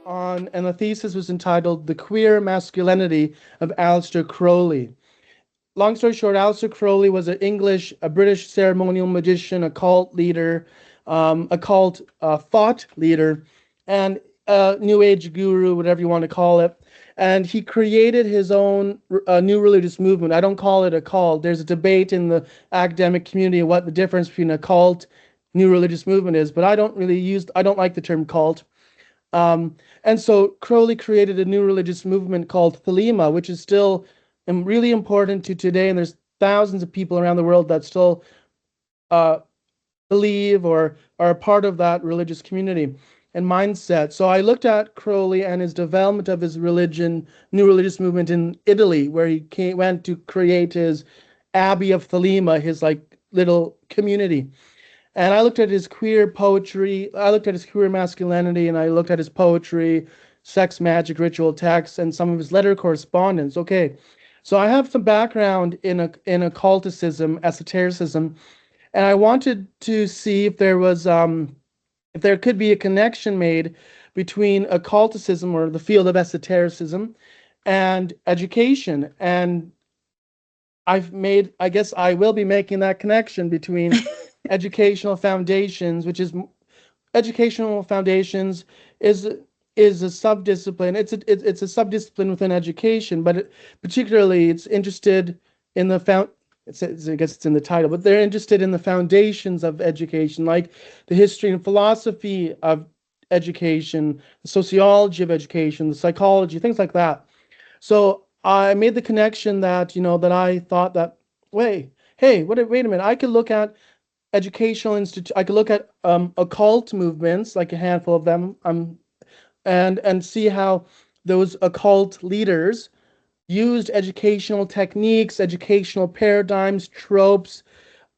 and the thesis was entitled "The Queer Masculinity of Aleister Crowley." Long story short, Aleister Crowley was a British ceremonial magician, occult leader, occult thought leader, and New Age guru, whatever you want to call it. And he created his own new religious movement. I don't call it a cult. There's a debate in the academic community what the difference between a cult, new religious movement is, but I don't like the term cult. And so Crowley created a new religious movement called Thelema, which is still really important to today. And there's thousands of people around the world that still uh, believe or are a part of that religious community and mindset. So I looked at Crowley and his development of his new religious movement in Italy, where went to create his Abbey of Thelema, his like little community. And I looked at his queer poetry, I looked at his queer masculinity, and I looked at his poetry, sex, magic, ritual texts, and some of his letter correspondence. Okay, so I have some background in occulticism, esotericism, and I wanted to see if there could be a connection made between occulticism or the field of esotericism and education. And I guess I will be making that connection between educational foundations, educational foundations is is a subdiscipline. It's a subdiscipline within education, but particularly it's interested in the I guess it's in the title, but they're interested in the foundations of education, like the history and philosophy of education, the sociology of education, the psychology, things like that. So I made the connection that, that I thought that, wait, hey, wait a minute, I could look at I could look at occult movements, like a handful of them, and see how those occult leaders used educational techniques, educational paradigms, tropes,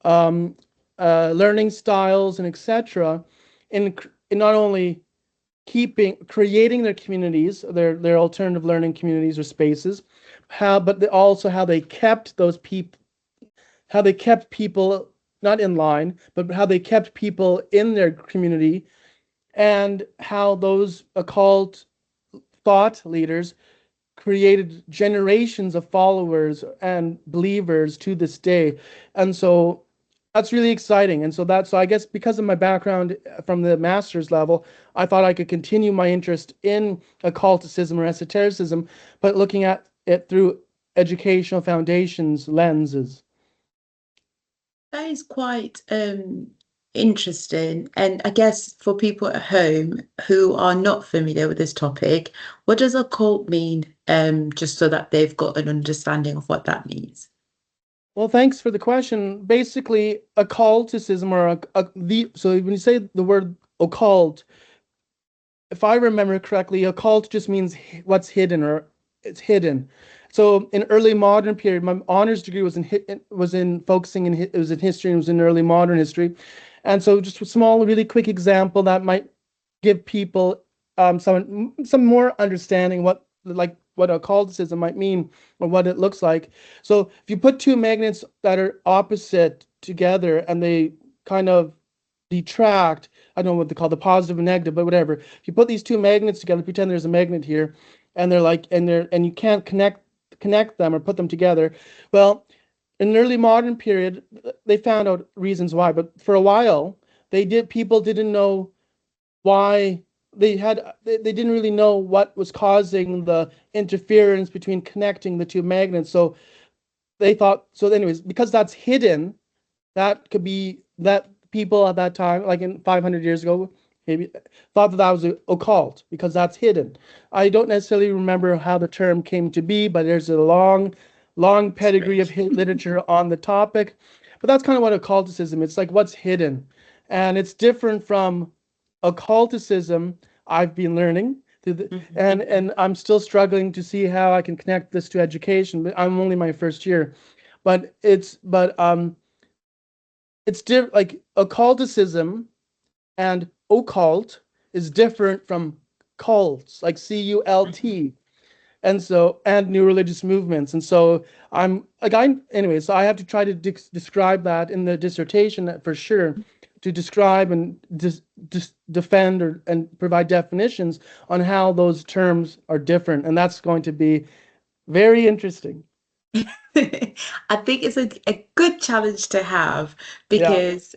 um, learning styles, and etc. In not only creating their communities, their alternative learning communities or spaces, but also how they kept people not in line, but how they kept people in their community, and how those occult thought leaders created generations of followers and believers to this day. And so that's really exciting. And so I guess because of my background from the master's level, I thought I could continue my interest in occulticism or esotericism, but looking at it through educational foundations lenses. That is quite interesting. And I guess for people at home who are not familiar with this topic, what does occult mean? Just so that they've got an understanding of what that means. Well, thanks for the question. Basically, occulticism so when you say the word occult, if I remember correctly, occult just means what's hidden, or it's hidden. So in early modern period, my honors degree was in focusing in it was in history and it was in early modern history, and so just a small, really quick example that might give people some more understanding what occulticism might mean or what it looks like. So if you put two magnets that are opposite together and they kind of detract, I don't know what they call the positive and negative, but whatever. If you put these two magnets together, pretend there's a magnet here, and you can't connect them or put them together. Well, in the early modern period, they found out reasons why, but for a while, people didn't know why they didn't really know what was causing the interference between connecting the two magnets. So they thought, so anyways, because that's hidden, that could be that people at that time, like in 500 years ago, maybe thought that was occult because that's hidden. I don't necessarily remember how the term came to be, but there's a long pedigree of literature on the topic. But that's kind of what occulticism, it's like what's hidden. And it's different from occulticism I've been learning. And I'm still struggling to see how I can connect this to education, but I'm only my first year. But it's different. Like occulticism and occult is different from cults, like CULT, and new religious movements. And so anyway, so I have to try to describe that in the dissertation for sure. to describe and defend and provide definitions on how those terms are different. And that's going to be very interesting. I think it's a good challenge to have because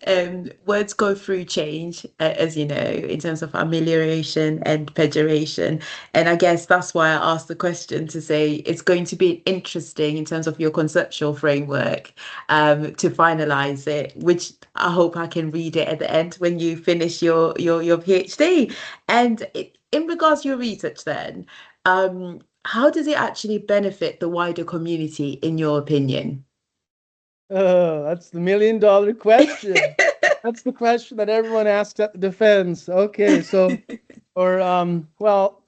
words go through change, as you know, in terms of amelioration and pejoration. And I guess that's why I asked the question to say it's going to be interesting in terms of your conceptual framework to finalize it, which I hope I can read it at the end when you finish your PhD. And in regards to your research then, how does it actually benefit the wider community, in your opinion? Oh, that's the $1 million question. That's the question that everyone asks at the defense. Okay, so, well,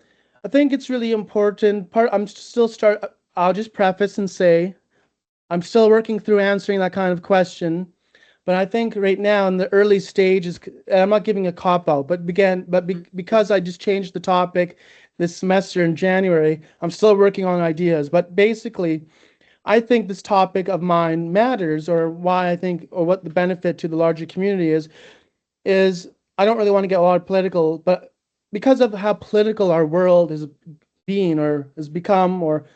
I think it's really important. I'll just preface and say I'm still working through answering that kind of question. But I think right now in the early stages, and I'm not giving a cop out, because I just changed the topic this semester in January, I'm still working on ideas. But basically, I think this topic of mine matters, or what the benefit to the larger community is I don't really want to get a lot of political, but because of how political our world has been or has become, or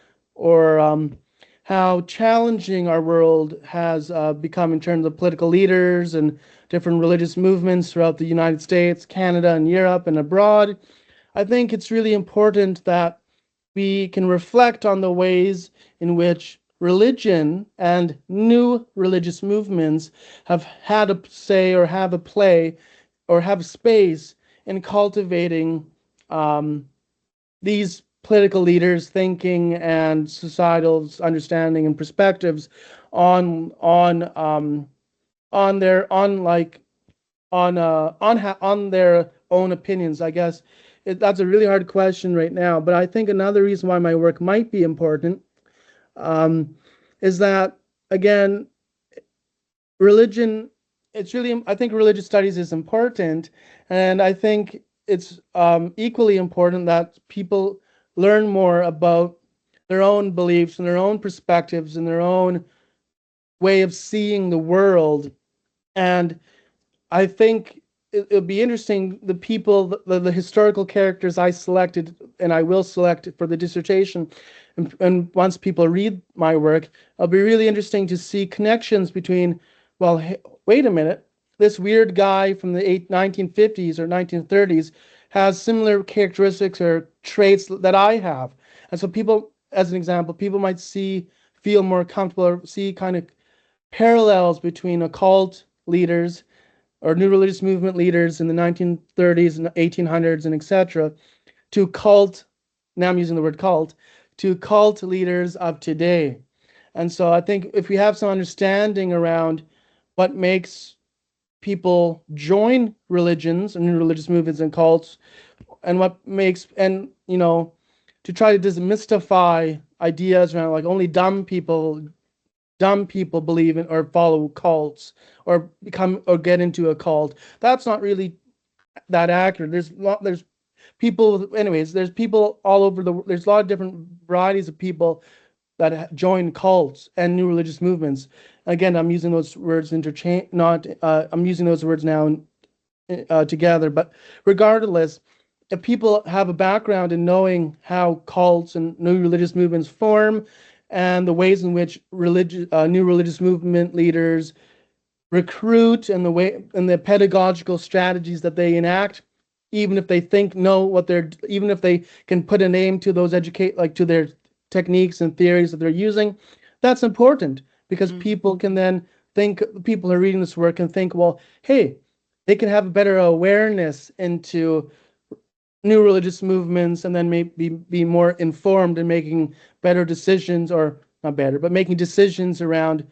how challenging our world has become in terms of political leaders and different religious movements throughout the United States, Canada, and Europe and abroad, I think it's really important that we can reflect on the ways in which religion and new religious movements have had a say or have a play or have space in cultivating these political leaders' thinking and societal understanding and perspectives on their own opinions. I guess that's a really hard question right now, but I think another reason why my work might be important is that, again, religion, I think religious studies is important, and I think it's equally important that people learn more about their own beliefs and their own perspectives and their own way of seeing the world. And I think it'll be interesting, the historical characters I selected and I will select for the dissertation, and once people read my work, it'll be really interesting to see connections between, well, hey, wait a minute, this weird guy from the 1950s or 1930s has similar characteristics or traits that I have. And so people, as an example, people might feel more comfortable or see kind of parallels between occult leaders or new religious movement leaders in the 1930s and 1800s and etc. to cult, now I'm using the word cult, to cult leaders of today. And so I think if we have some understanding around what makes people join religions and new religious movements and cults, and to try to demystify ideas around like only dumb people believe in or follow cults or get into a cult. That's not really that accurate. There's people, anyways, there's people all over there's a lot of different varieties of people that join cults and new religious movements. Again, I'm using those words I'm using those words now together, but regardless, if people have a background in knowing how cults and new religious movements form and the ways in which new religious movement leaders recruit and the pedagogical strategies that they enact, even if they even if they can put a name to those to their techniques and theories that they're using, that's important because people can then people who are reading this work can think, well, hey, they can have a better awareness into new religious movements and then maybe be more informed in making better decisions, or not better, but making decisions around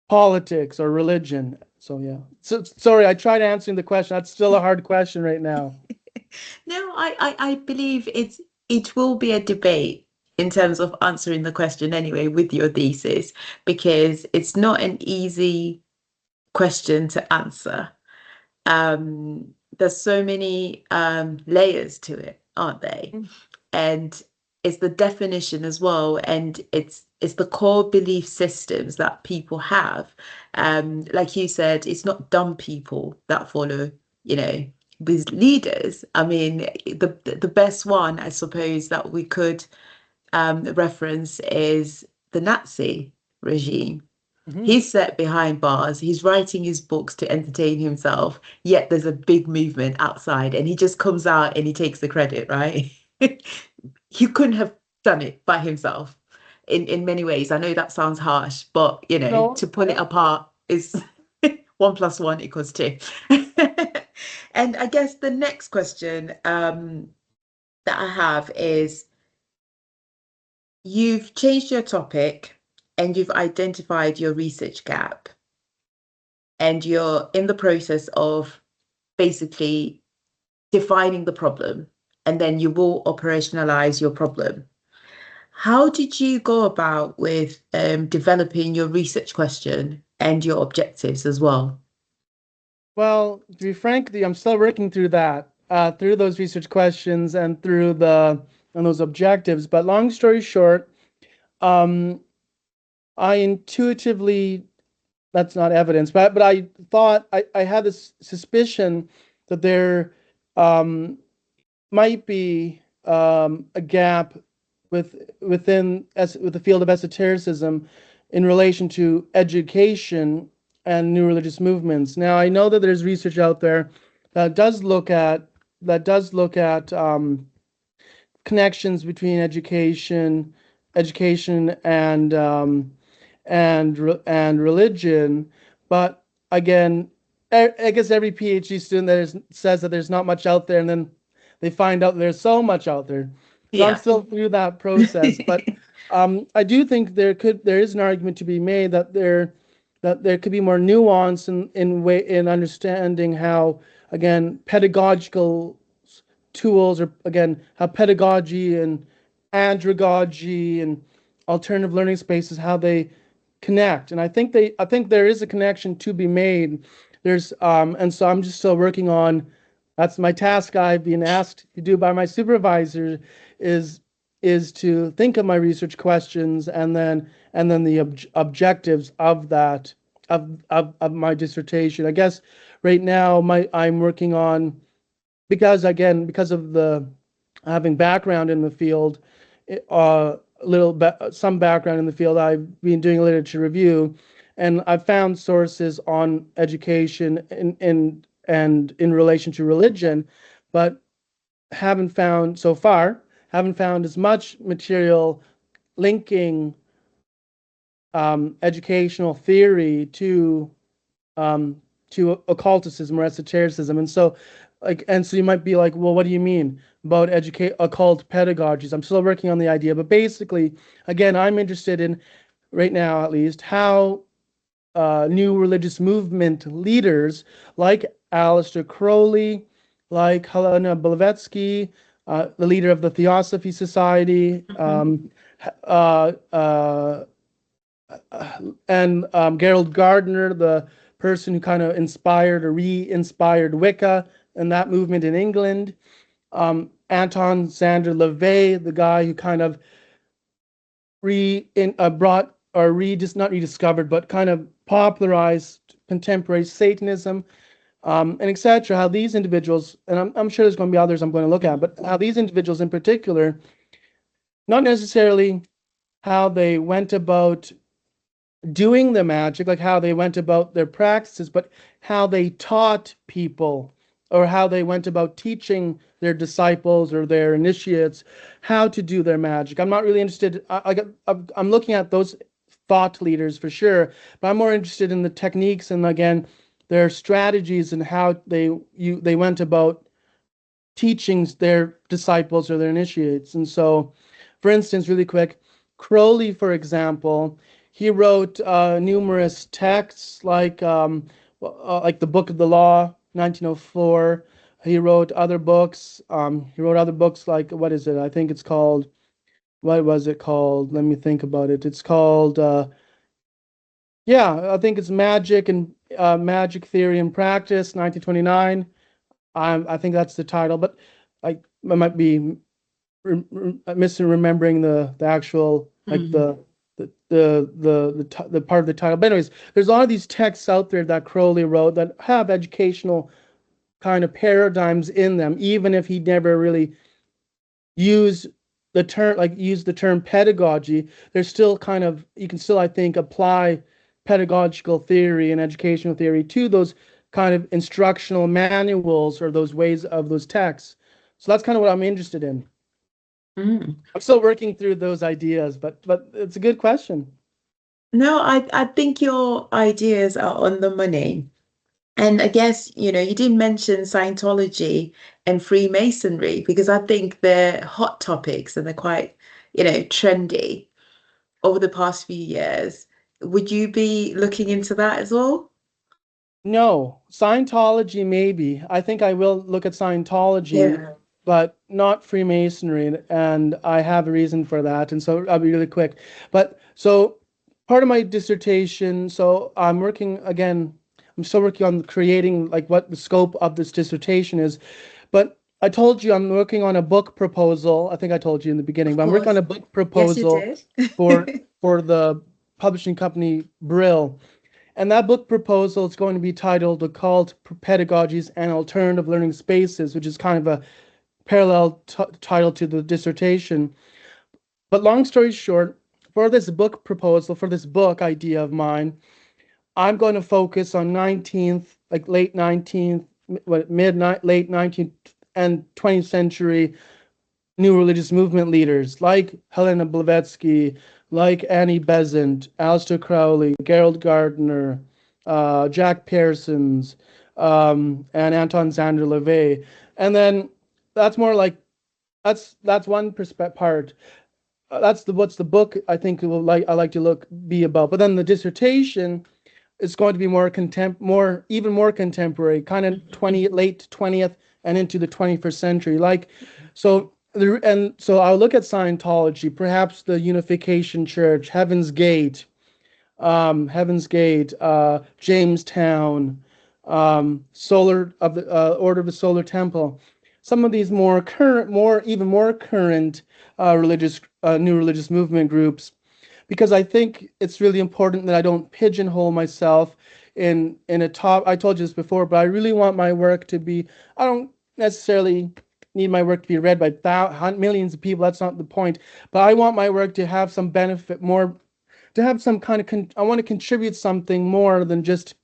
politics or religion. So yeah. So sorry, I tried answering the question. That's still a hard question right now. No, I believe it will be a debate in terms of answering the question anyway with your thesis, because it's not an easy question to answer. There's so many layers to it, aren't they? And it's the definition as well, and it's it's the core belief systems that people have. Like you said, it's not dumb people that follow, these leaders. I mean, the best one, I suppose, that we could reference is the Nazi regime. He's set behind bars. He's writing his books to entertain himself, yet there's a big movement outside, and he just comes out and he takes the credit, right? He couldn't have done it by himself in many ways. I know that sounds harsh, but No, to pull it apart is 1 + 1 = 2. And I guess the next question that I have is, you've changed your topic and you've identified your research gap, and you're in the process of basically defining the problem, and then you will operationalize your problem. How did you go about with developing your research question and your objectives as well? well, to be frank, I'm still working through that, through those research questions and through those objectives. But long story short, I intuitively, that's not evidence, but I thought I had this suspicion that there might be a gap within with the field of esotericism in relation to education and new religious movements. Now, I know that there's research out there that does look at connections between education and religion, but again, I guess every PhD student says that there's not much out there, and then they find out there's so much out there. So I'm Yeah. still through that process, but I do think there is an argument to be made that there could be more nuance in understanding how, again, pedagogical tools, or again, how pedagogy and andragogy and alternative learning spaces, how they connect. And I think there is a connection to be made. And so I'm just still working on, that's my task I've been asked to do by my supervisor, is to think of my research questions, and then the objectives of that, of my dissertation. I guess right now I'm working on, because of the having background in the field, some background in the field, I've been doing a literature review, and I've found sources on education and in relation to religion, but haven't found as much material linking educational theory to occulticism or esotericism. And so you might be like, well, what do you mean about occult pedagogies? I'm still working on the idea, but basically, again, I'm interested in, right now at least, how new religious movement leaders like Aleister Crowley, like Helena Blavatsky, the leader of the Theosophy Society, uh, uh, and Gerald Gardner, the person who kind of inspired or re-inspired Wicca and that movement in England. Anton Sander LaVey, the guy who kind of brought, or not rediscovered, but kind of popularized contemporary Satanism, and etc. How these individuals, and I'm sure there's going to be others I'm going to look at, but how these individuals in particular, not necessarily how they went about doing the magic, like how they went about their practices, but how they taught people, or how they went about teaching their disciples or their initiates how to do their magic. I'm not really interested. I'm looking at those thought leaders for sure, but I'm more interested in the techniques and, again, their strategies and how they went about teaching their disciples or their initiates. And so, for instance, really quick, Crowley, for example, he wrote numerous texts like the Book of the Law, 1904. He wrote other books. Like, what is it? I think it's called. What was it called? Let me think about it. It's called. I think it's Magic and Magic Theory and Practice, 1929. I think that's the title, but I might be misremembering the actual, like, the part of the title. But anyways, there's a lot of these texts out there that Crowley wrote that have educational kind of paradigms in them, even if he never really used the term pedagogy. There's still kind of, you can still, I think, apply pedagogical theory and educational theory to those kind of instructional manuals or those ways of those texts. So that's kind of what I'm interested in. Mm. I'm still working through those ideas, but it's a good question. No, I think your ideas are on the money. And I guess, you did mention Scientology and Freemasonry because I think they're hot topics and they're quite, trendy over the past few years. Would you be looking into that as well? No, Scientology maybe. I think I will look at Scientology, Yeah. but not Freemasonry, and I have a reason for that. And so I'll be really quick. But so part of my dissertation, so I'm still working on creating like what the scope of this dissertation is. But I told you I'm working on a book proposal. I think I told you in the beginning, Of but I'm working on course. a book Yes, you proposal did. for for the publishing company Brill. And that book proposal is going to be titled Occult Pedagogies and Alternative Learning Spaces, which is kind of a parallel title to the dissertation. But long story short, for this book proposal, for this book idea of mine, I'm going to focus on 19th, like late 19th, late 19th and 20th century new religious movement leaders like Helena Blavatsky, like Annie Besant, Aleister Crowley, Gerald Gardner, Jack Pearsons, and Anton Zander LaVey. And then that's more like that's one part. That's what's the book I think I like to be about. But then the dissertation is going to be even more contemporary, kind of late 20th and into the 21st century. So I'll look at Scientology, perhaps the Unification Church, Heaven's Gate, Jamestown, Solar of the Order of the Solar Temple. Some of these even more current new religious movement groups, because I think it's really important that I don't pigeonhole myself in a top. I told you this before, but I really want my work to be. I don't necessarily need my work to be read by millions of people. That's not the point. But I want my work to have some benefit, more to have some kind of. I want to contribute something more than just.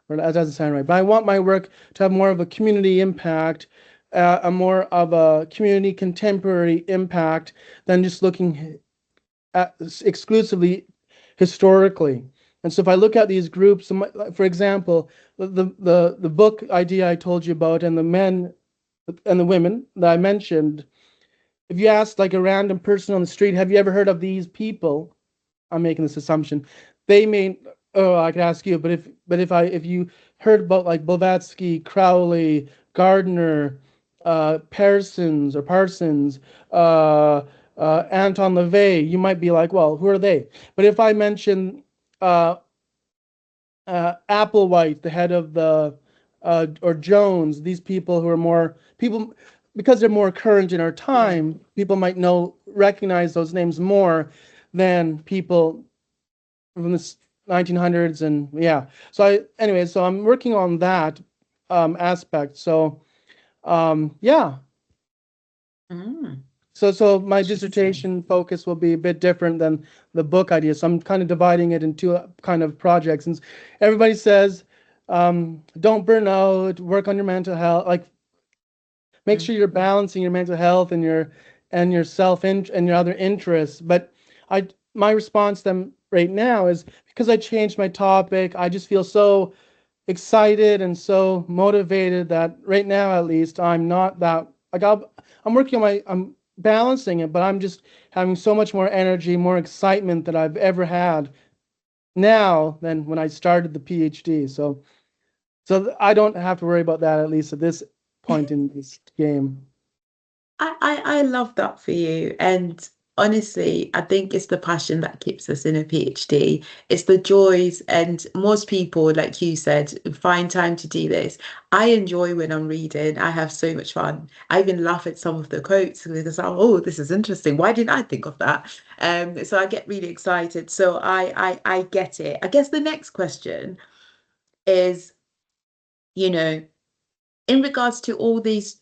Or that doesn't sound right. But I want my work to have more of a community impact, a more of a community contemporary impact than just looking exclusively historically. And so if I look at these groups, for example, the book idea I told you about and the men and the women that I mentioned, if you ask like a random person on the street, have you ever heard of these people? I'm making this assumption. They may, oh, I could ask you, if you heard about like Blavatsky, Crowley, Gardner, Parsons, Anton LaVey, you might be like, well, who are they? But if I mention uh, Applewhite, the head of or Jones, these people who are because they're more current in our Yeah. time, people might recognize those names more than people from the 1900s. And yeah, so I'm working on that aspect. So yeah. Mm, So my interesting. dissertation focus will be a bit different than the book idea. So I'm kind of dividing it into kind of projects. And everybody says, don't burn out, work on your mental health. Like make Mm. sure you're balancing your mental health and your and your other interests. But my response to them right now is because I changed my topic, I just feel so excited and so motivated that right now at least I'm not that like I'm working on I'm balancing it, but I'm just having so much more energy, more excitement that I've ever had now than when I started the PhD. So I don't have to worry about that at least at this point in this game. I love that for you. And honestly, I think it's the passion that keeps us in a PhD. It's the joys, and most people, like you said, find time to do this. I enjoy when I'm reading. I have so much fun. I even laugh at some of the quotes because, oh, this is interesting. Why didn't I think of that? So I get really excited. So I get it. I guess the next question is, you know, in regards to all these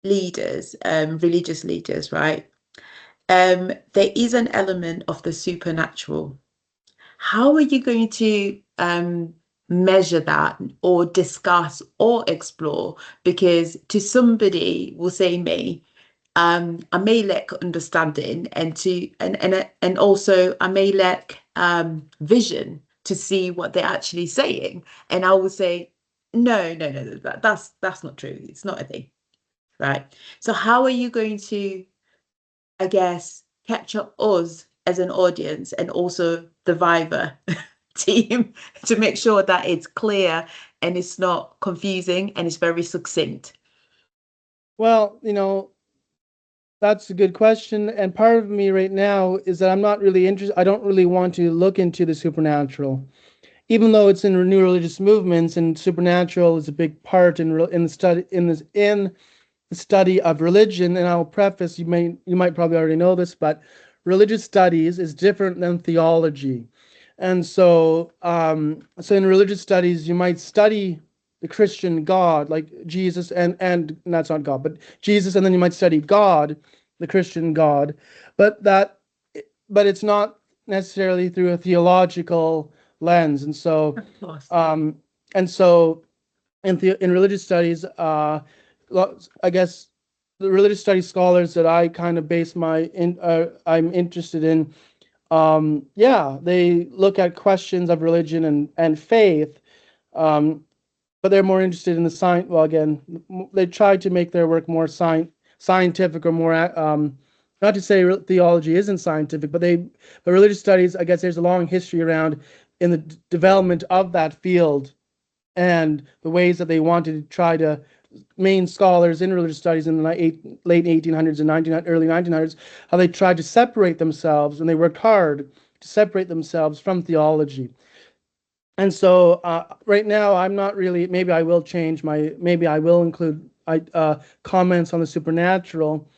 leaders, religious leaders, right? There is an element of the supernatural. How are you going to measure that or discuss or explore? Because to somebody, will say me, I may lack understanding and also I may lack vision to see what they're actually saying. And I will say, no, that's not true. It's not a thing, right? So how are you going to, I guess, catch up us as an audience and also the Viva team to make sure that it's clear and it's not confusing and it's very succinct? Well, that's a good question. And part of me right now is that I'm not really interested. I don't really want to look into the supernatural, even though it's in new religious movements, and supernatural is a big part in the study in the study of religion. And I'll preface, you might probably already know this, but religious studies is different than theology. And so in religious studies, you might study the Christian God, like Jesus, and that's not God, but Jesus, and then you might study God, the Christian God, but but it's not necessarily through a theological lens. And so, Of course. um, and so in religious studies, I guess the religious studies scholars that I kind of base I'm interested in, yeah, they look at questions of religion and faith, um, but they're more interested in the science. Well, again, they try to make their work more scientific or more, not to say theology isn't scientific, but religious studies, I guess there's a long history around in the development of that field and the ways that they wanted to try to main scholars in religious studies in the late 1800s and early 1900s, how they tried to separate themselves, and they worked hard to separate themselves from theology. And so right now, I'm not really, maybe I will maybe I will include comments on the supernatural,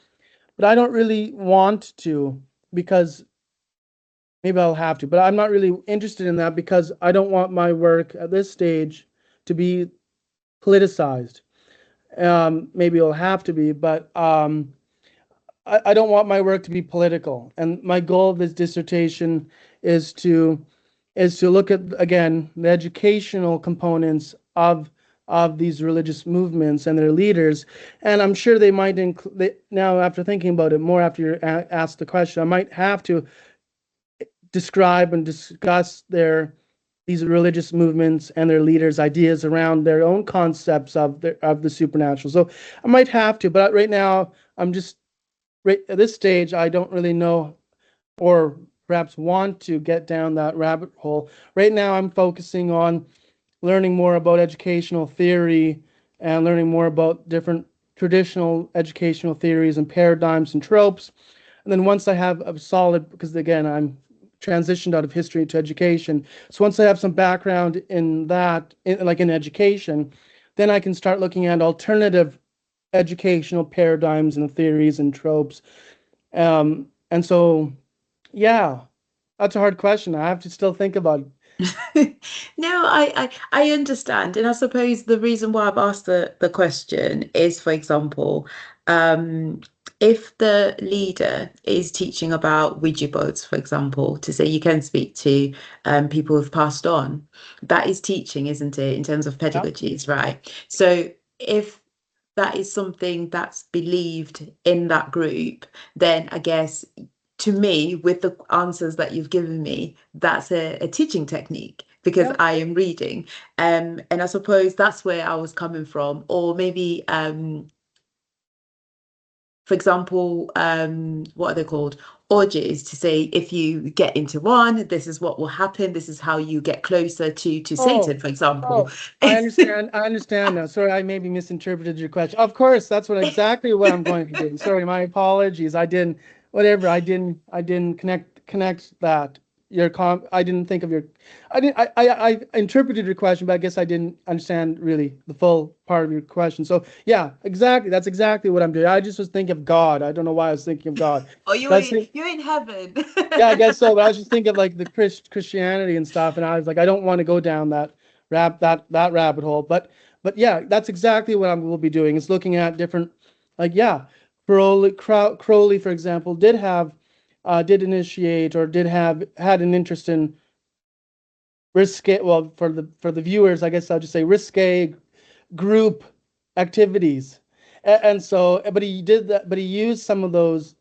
but I don't really want to, because maybe I'll have to, but I'm not really interested in that because I don't want my work at this stage to be politicized. Maybe it'll have to be, but I don't want my work to be political. And my goal of this dissertation is to look at, again, the educational components of these religious movements and their leaders. And I'm sure they might include, now after thinking about it more, after you asked the question, I might have to describe and discuss these religious movements and their leaders' ideas around their own concepts of the supernatural. So I might have to, but right now I'm just right at this stage. I don't really know, or perhaps want to get down that rabbit hole. Right now I'm focusing on learning more about educational theory and learning more about different traditional educational theories and paradigms and tropes. And then once I have a solid, because again, I'm transitioned out of history to education. So once I have some background in that, like in education, then I can start looking at alternative educational paradigms and theories and tropes. And so, yeah, that's a hard question. I have to still think about it. No, I understand. And I suppose the reason why I've asked the question is, for example, um, if the leader is teaching about Ouija boards, for example, to say you can speak to people who've passed on, that is teaching, isn't it, in terms of Yeah. pedagogies, right? So if that is something that's believed in that group, then I guess to me, with the answers that you've given me, that's a teaching technique because Yeah. I am reading. And I suppose that's where I was coming from. Or maybe, for example, what are they called? Orgies, to say if you get into one, this is what will happen. This is how you get closer to Oh, Satan, for example. oh, I understand. I understand now. Sorry, I maybe misinterpreted your question. Of course, that's exactly what I'm going to do. Sorry, my apologies. I didn't. whatever. I didn't connect that. I didn't think of your, I interpreted your question, but I guess I didn't understand really the full part of your question. So yeah, exactly. That's exactly what I'm doing. I just was thinking of God. I don't know why I was thinking of God. Oh, But I was you're in heaven. yeah, I guess so. But I was just thinking of like the Christianity and stuff, and I was like, I don't want to go down that rabbit hole. But yeah, that's exactly what I will be doing. Is looking at different, like yeah, Crowley, for example, did initiate or had an interest in risque. Well, for the viewers, I guess I'll just say risque group activities, and so, but he did that. But he used some of those,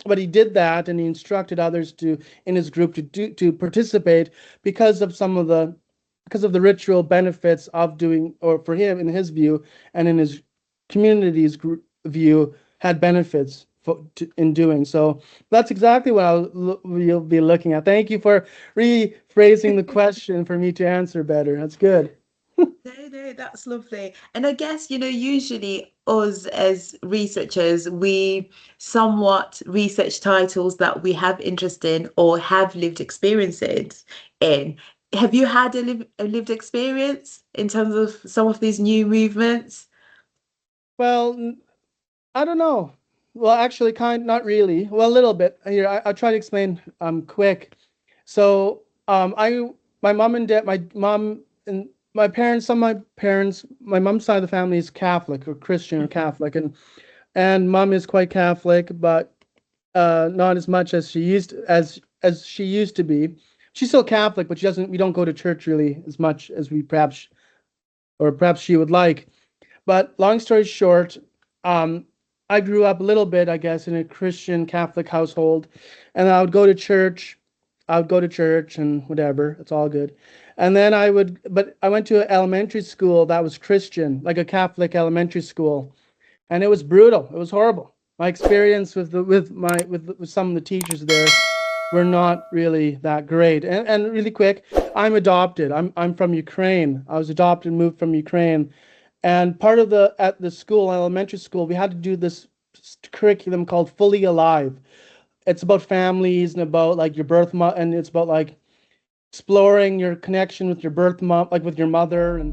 but he did that and he instructed others to in his group to participate because of the ritual benefits of doing, or for him in his view and in his community's view, had benefits in doing so. That's exactly what we'll be looking at. Thank you for rephrasing the question for me to answer better. That's good. No, that's lovely. And I guess, usually us as researchers, we somewhat research titles that we have interest in or have lived experiences in. Have you had a lived experience in terms of some of these new movements? Well, I don't know. Well, actually, not really. Well, a little bit. Here, I'll try to explain quick. So, my mom and dad, my mom and my parents, some of my parents, my mom's side of the family is Catholic or Christian or Catholic, and mom is quite Catholic, but not as much as she used to be. She's still Catholic, but she doesn't. We don't go to church really as much as we perhaps she would like. But long story short, um, I grew up a little bit, I guess, in a Christian Catholic household, and I would go to church. I would go to church and whatever. It's all good. And then but I went to an elementary school that was Christian, like a Catholic elementary school, and it was brutal. It was horrible. My experience with some of the teachers there were not really that great. And really quick, I'm adopted. I'm from Ukraine. I was adopted, moved from Ukraine, and part of at the school, elementary school, we had to do this curriculum called Fully Alive. It's about families and about like your birth and it's about like exploring your connection with your birth mom, like with your mother, and